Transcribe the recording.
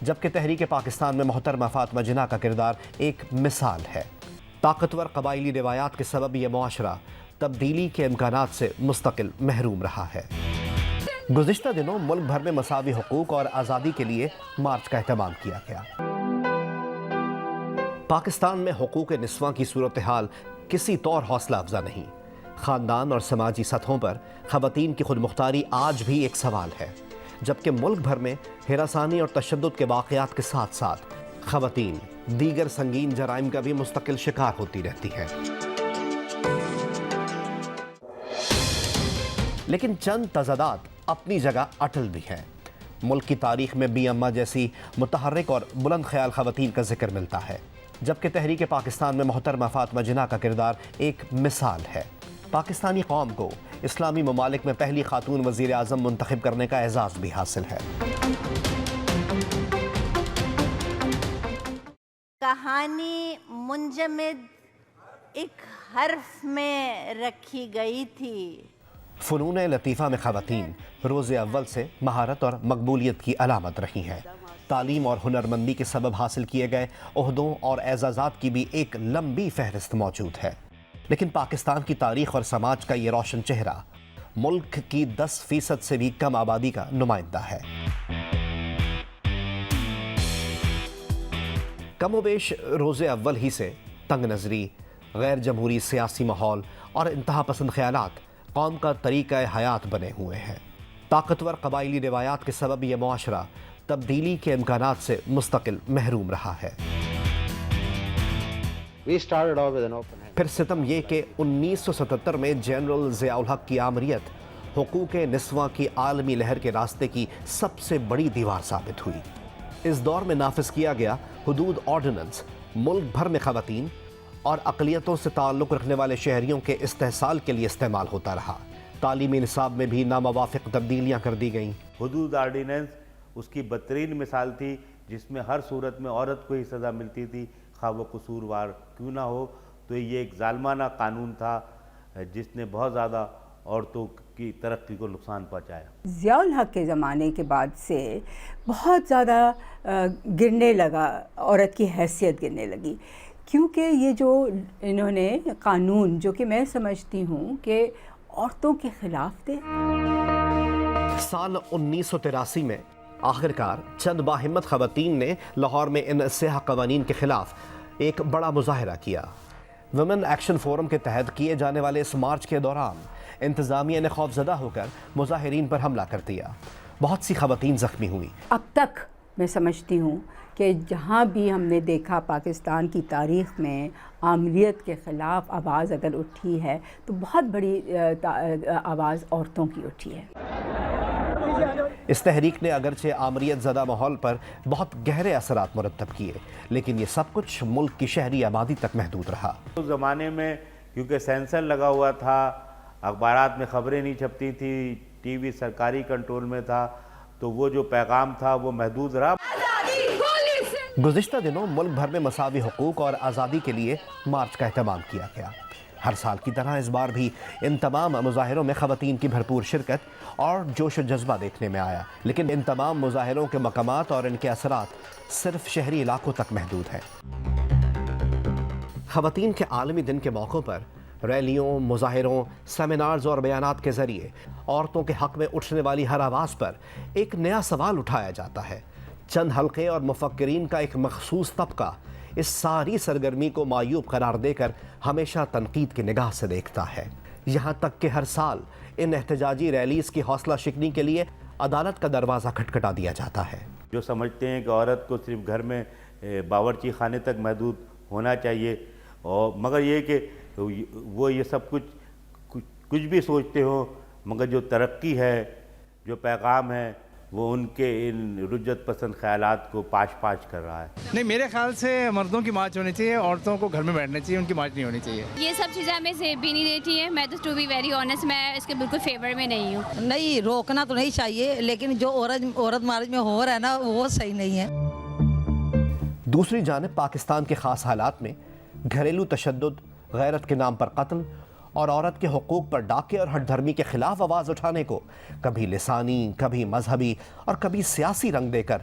جبکہ تحریک پاکستان میں محترمہ فاطمہ جناح کا کردار ایک مثال ہے۔ طاقتور قبائلی روایات کے سبب یہ معاشرہ تبدیلی کے امکانات سے مستقل محروم رہا ہے۔ گزشتہ دنوں ملک بھر میں مساوی حقوق اور آزادی کے لیے مارچ کا اہتمام کیا گیا۔ پاکستان میں حقوق نسواں کی صورتحال کسی طور حوصلہ افزا نہیں۔ خاندان اور سماجی سطحوں پر خواتین کی خود مختاری آج بھی ایک سوال ہے، جبکہ ملک بھر میں ہراسانی اور تشدد کے واقعات کے ساتھ ساتھ خواتین دیگر سنگین جرائم کا بھی مستقل شکار ہوتی رہتی ہے۔ لیکن چند تضادات اپنی جگہ اٹل بھی ہیں۔ ملک کی تاریخ میں بی اماں جیسی متحرک اور بلند خیال خواتین کا ذکر ملتا ہے، جبکہ تحریک پاکستان میں محترمہ فاطمہ جناح کا کردار ایک مثال ہے۔ پاکستانی قوم کو اسلامی ممالک میں پہلی خاتون وزیر اعظم منتخب کرنے کا اعزاز بھی حاصل ہے۔ کہانی منجمد ایک حرف میں رکھی گئی تھی۔ فنون لطیفہ میں خواتین روز اول سے مہارت اور مقبولیت کی علامت رہی ہیں۔ تعلیم اور ہنرمندی کے سبب حاصل کیے گئے عہدوں اور اعزازات کی بھی ایک لمبی فہرست موجود ہے، لیکن پاکستان کی تاریخ اور سماج کا یہ روشن چہرہ ملک کی 10% سے بھی کم آبادی کا نمائندہ ہے۔ کم و بیش روز اول ہی سے تنگ نظری، غیر جمہوری سیاسی ماحول اور انتہا پسند خیالات قوم کا طریقہ حیات بنے ہوئے ہیں۔ طاقتور قبائلی روایات کے سبب یہ معاشرہ تبدیلی کے امکانات سے مستقل محروم رہا ہے۔ پھر ستم یہ کہ 1977 میں جنرل ضیاء الحق کی آمریت حقوق نسواں کی عالمی لہر کے راستے کی سب سے بڑی دیوار ثابت ہوئی۔ اس دور میں نافذ کیا گیا حدود آرڈیننس ملک بھر میں خواتین اور اقلیتوں سے تعلق رکھنے والے شہریوں کے استحصال کے لیے استعمال ہوتا رہا۔ تعلیمی نصاب میں بھی ناموافق تبدیلیاں کر دی گئیں۔ حدود آرڈیننس اس کی بدترین مثال تھی، جس میں ہر صورت میں عورت کو ہی سزا ملتی تھی، خواہ وہ قصوروار کیوں نہ ہو۔ تو یہ ایک ظالمانہ قانون تھا جس نے بہت زیادہ عورتوں کی ترقی کو نقصان پہنچایا۔ ضیاء الحق کے زمانے کے بعد سے بہت زیادہ گرنے لگا، عورت کی حیثیت گرنے لگی، کیونکہ یہ جو انہوں نے قانون جو کہ میں سمجھتی ہوں کہ عورتوں کے خلاف تھے۔ سال 1983 میں آخرکار چند باہمت خواتین نے لاہور میں ان سیاہ قوانین کے خلاف ایک بڑا مظاہرہ کیا۔ ویمن ایکشن فورم کے تحت کیے جانے والے اس مارچ کے دوران انتظامیہ نے خوفزدہ ہو کر مظاہرین پر حملہ کر دیا۔ بہت سی خواتین زخمی ہوئیں۔ اب تک میں سمجھتی ہوں کہ جہاں بھی ہم نے دیکھا پاکستان کی تاریخ میں آمریت کے خلاف آواز اگر اٹھی ہے تو بہت بڑی آواز عورتوں کی اٹھی ہے۔ اس تحریک نے اگرچہ آمریت زدہ ماحول پر بہت گہرے اثرات مرتب کیے، لیکن یہ سب کچھ ملک کی شہری آبادی تک محدود رہا۔ اس زمانے میں کیونکہ سینسر لگا ہوا تھا، اخبارات میں خبریں نہیں چھپتی تھی، ٹی وی سرکاری کنٹرول میں تھا، تو وہ جو پیغام تھا وہ محدود رہا۔ گزشتہ دنوں ملک بھر میں مساوی حقوق اور آزادی کے لیے مارچ کا اہتمام کیا گیا۔ ہر سال کی طرح اس بار بھی ان تمام مظاہروں میں خواتین کی بھرپور شرکت اور جوش و جذبہ دیکھنے میں آیا، لیکن ان تمام مظاہروں کے مقامات اور ان کے اثرات صرف شہری علاقوں تک محدود ہیں۔ خواتین کے عالمی دن کے موقع پر ریلیوں، مظاہروں، سیمینارز اور بیانات کے ذریعے عورتوں کے حق میں اٹھنے والی ہر آواز پر ایک نیا سوال اٹھایا جاتا ہے۔ چند حلقے اور مفکرین کا ایک مخصوص طبقہ اس ساری سرگرمی کو معیوب قرار دے کر ہمیشہ تنقید کی نگاہ سے دیکھتا ہے، یہاں تک کہ ہر سال ان احتجاجی ریلیز کی حوصلہ شکنی کے لیے عدالت کا دروازہ کھٹکھٹا دیا جاتا ہے۔ جو سمجھتے ہیں کہ عورت کو صرف گھر میں باورچی خانے تک محدود ہونا چاہیے، اور مگر یہ کہ وہ یہ سب کچھ بھی سوچتے ہو، مگر جو ترقی ہے، جو پیغام ہے، وہ ان کے ان رجت پسند خیالات کو پاش کر رہا ہے۔ نہیں، میرے خیال سے مردوں کی مارچ ہونی چاہیے، عورتوں کو گھر میں بیٹھنا چاہیے، ان کی مارچ نہیں ہونی چاہیے۔ یہ سب چیزیں ہمیں زیب بھی نہیں دیتی ہیں۔ میں تو ٹو بی ویری آنیسٹ، میں اس کے بالکل فیور میں نہیں ہوں۔ نہیں، روکنا تو نہیں چاہیے، لیکن جو عورت مارچ میں ہو رہا ہے نا وہ صحیح نہیں ہے۔ دوسری جانب پاکستان کے خاص حالات میں گھریلو تشدد، غیرت کے نام پر قتل اور عورت کے حقوق پر ڈاکے اور ہٹ دھرمی کے خلاف آواز اٹھانے کو کبھی لسانی، کبھی مذہبی اور کبھی سیاسی رنگ دے کر